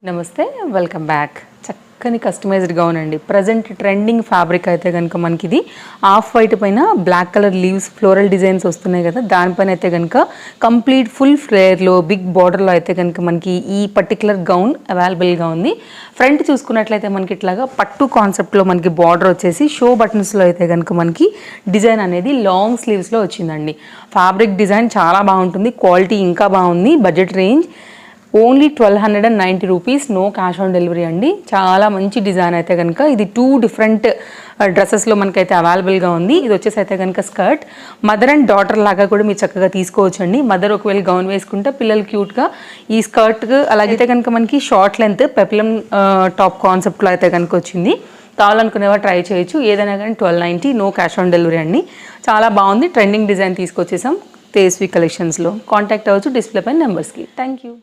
నమస్తే, welcome back. చక్కని customised gown అండి. ప్రజెంట్ ట్రెండింగ్ ఫ్యాబ్రిక్ అయితే కనుక మనకి ఇది ఆఫ్ వైట్ పైన black colour leaves floral designs వస్తున్నాయి కదా, దానిపైన అయితే కనుక కంప్లీట్ ఫుల్ ఫ్లేర్లో బిగ్ బార్డర్లో అయితే కనుక మనకి ఈ పర్టికులర్ గౌన్ అవైలబుల్గా ఉంది. ఫ్రంట్ చూసుకున్నట్లయితే మనకి ఇట్లాగా పట్టు కాన్సెప్ట్లో మనకి బార్డర్ వచ్చేసి షో బటన్స్లో అయితే కనుక మనకి డిజైన్ అనేది లాంగ్ స్లీవ్స్లో వచ్చిందండి. ఫ్యాబ్రిక్ డిజైన్ చాలా బాగుంటుంది, క్వాలిటీ ఇంకా బాగుంది. Budget range only 1290 rupees, no cash on delivery అండి. చాలా మంచి డిజైన్ అయితే కనుక ఇది 2 డిఫరెంట్ డ్రెస్సెస్లో మనకైతే అవైలబుల్గా ఉంది. ఇది వచ్చేసి అయితే కనుక స్కర్ట్, మదర్ అండ్ డాటర్ లాగా కూడా మీరు చక్కగా తీసుకోవచ్చు అండి. మదర్ ఒకవేళ గౌన్ వేసుకుంటే పిల్లలు క్యూట్గా ఈ స్కర్ట్, అలాగైతే కనుక మనకి షార్ట్ లెంత్ పెప్లం టాప్ కాన్సెప్ట్లో అయితే కనుక వచ్చింది. కావాలనుకునేవా ట్రై చేయొచ్చు. ఏదైనా కానీ 1290, నో క్యాష్ ఆన్ డెలివరీ అండి. చాలా బాగుంది, ట్రెండింగ్ డిజైన్ తీసుకొచ్చేసాం తేజస్వి కలెక్షన్స్లో. కాంటాక్ట్ అవ్వచ్చు డిస్ప్లే పైన నెంబర్స్కి. Thank you.